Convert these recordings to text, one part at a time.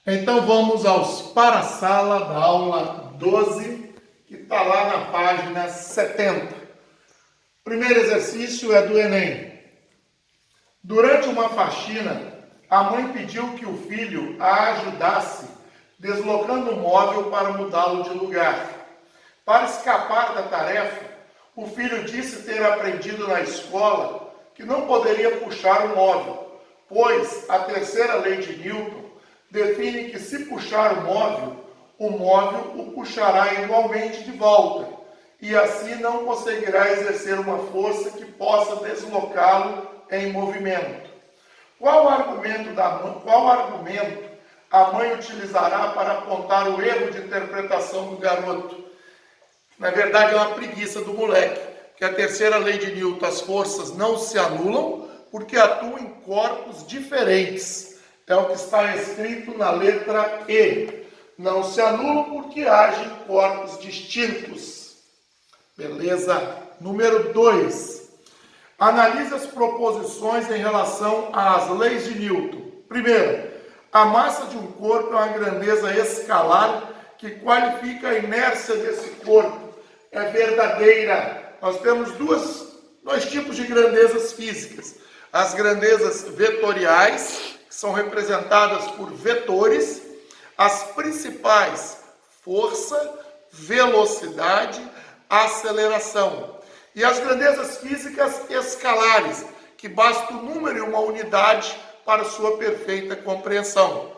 Então vamos aos para-sala da aula 12, que está lá na página 70. O primeiro exercício é do Enem. Durante uma faxina, a mãe pediu que o filho a ajudasse deslocando o móvel para mudá-lo de lugar. Para escapar da tarefa, o filho disse ter aprendido na escola que não poderia puxar o móvel, pois a terceira lei de Newton define que se puxar o móvel o puxará igualmente de volta, e assim não conseguirá exercer uma força que possa deslocá-lo em movimento. Qual argumento a mãe utilizará para apontar o erro de interpretação do garoto? Na verdade, é uma preguiça do moleque, que a terceira lei de Newton, as forças não se anulam porque atuam em corpos diferentes. É o que está escrito na letra E. Não se anulam porque agem em corpos distintos. Beleza? Número 2. Analise as proposições em relação às leis de Newton. Primeiro, a massa de um corpo é uma grandeza escalar que qualifica a inércia desse corpo. É verdadeira. Nós temos dois tipos de grandezas físicas. As grandezas vetoriais, que são representadas por vetores, as principais, força, velocidade, aceleração. E as grandezas físicas escalares, que basta o número e uma unidade para sua perfeita compreensão.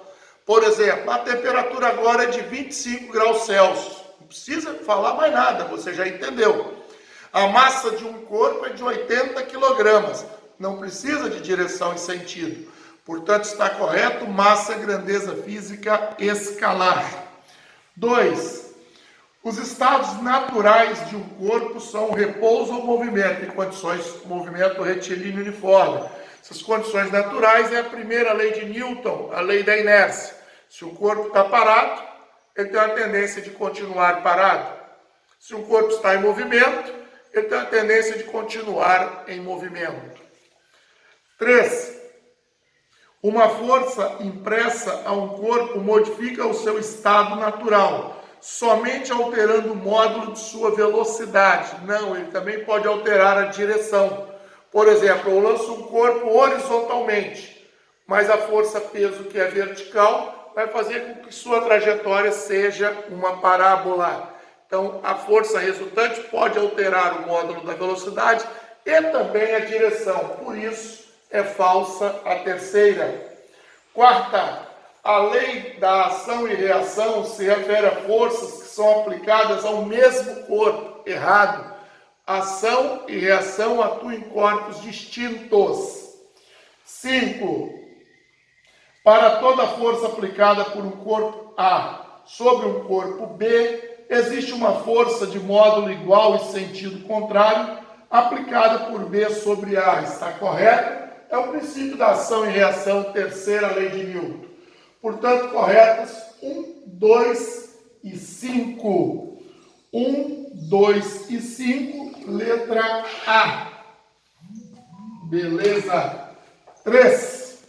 Por exemplo, a temperatura agora é de 25 graus Celsius. Não precisa falar mais nada, você já entendeu. A massa de um corpo é de 80 quilogramas. Não precisa de direção e sentido. Portanto, está correto, massa, grandeza física escalar. 2. Os estados naturais de um corpo são repouso ou movimento, em condições de movimento retilíneo uniforme. Essas condições naturais é a primeira lei de Newton, a lei da inércia. Se o corpo está parado, ele tem a tendência de continuar parado. Se o corpo está em movimento, ele tem a tendência de continuar em movimento. 3. Uma força impressa a um corpo modifica o seu estado natural, somente alterando o módulo de sua velocidade. Não, ele também pode alterar a direção. Por exemplo, eu lanço um corpo horizontalmente, mas a força-peso que é vertical vai fazer com que sua trajetória seja uma parábola. Então, a força resultante pode alterar o módulo da velocidade e também a direção. Por isso, é falsa a terceira. Quarta, a lei da ação e reação se refere a forças que são aplicadas ao mesmo corpo. Errado. Ação e reação atuam em corpos distintos. 5. Para toda força aplicada por um corpo A sobre um corpo B, existe uma força de módulo igual e sentido contrário aplicada por B sobre A. Está correto? É o princípio da ação e reação, terceira lei de Newton. Portanto, corretas 1, 2 e 5. 1, 2 e 5, letra A. Beleza? 3.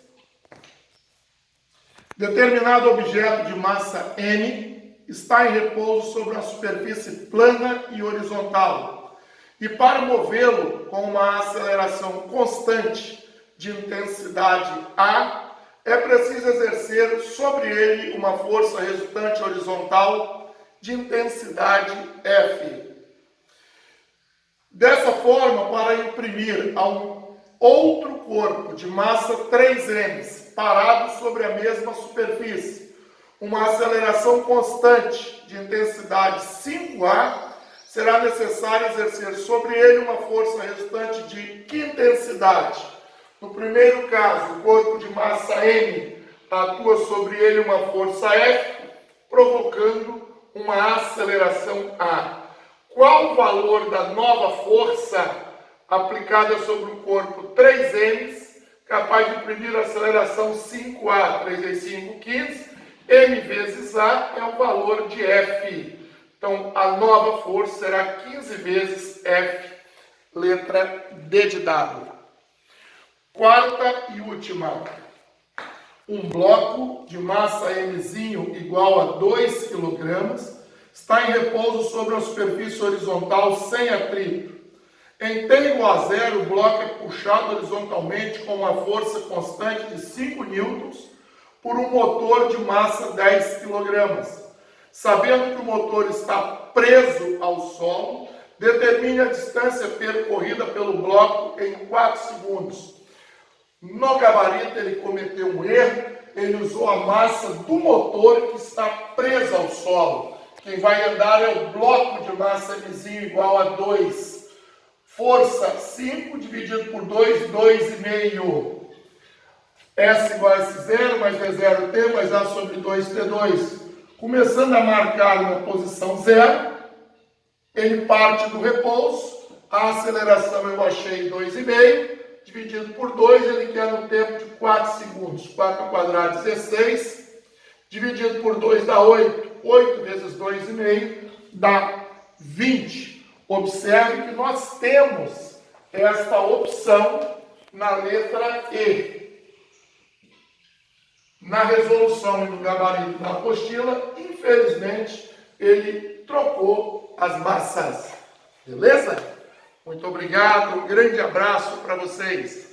Determinado objeto de massa M está em repouso sobre uma superfície plana e horizontal. E para movê-lo com uma aceleração constante de intensidade A, é preciso exercer sobre ele uma força resultante horizontal de intensidade F. Dessa forma, para imprimir a um outro corpo de massa 3m parado sobre a mesma superfície, uma aceleração constante de intensidade 5A, será necessário exercer sobre ele uma força resultante de que intensidade? No primeiro caso, o corpo de massa M atua sobre ele uma força F, provocando uma aceleração A. Qual o valor da nova força aplicada sobre o corpo 3M, capaz de imprimir a aceleração 5A? 3 vezes 5, 15. M vezes A é o valor de F. Então, a nova força será 15 vezes F, letra D de dado. Quarta e última. um bloco de massa Mzinho igual a 2 kg, está em repouso sobre a superfície horizontal sem atrito. Em T igual a 0, o bloco é puxado horizontalmente com uma força constante de 5 newtons por um motor de massa 10 kg. Sabendo que o motor está preso ao solo, determine a distância percorrida pelo bloco em 4 segundos. No gabarito ele cometeu um erro, ele usou a massa do motor que está presa ao solo. Quem vai andar é o bloco de massa Mzinho igual a 2. Força 5 dividido por 2, 2,5. S igual a S0 mais V0T mais A sobre 2T2. Começando a marcar na posição 0, ele parte do repouso, a aceleração eu achei 2,5, dividido por 2, ele quer no tempo de 4 segundos. 4 ao quadrado, 16, dividido por 2 dá 8. 8 vezes 2,5 dá 20. Observe que nós temos esta opção na letra E. Na resolução e no gabarito da apostila, infelizmente, ele trocou as massas. Beleza? Muito obrigado, um grande abraço para vocês.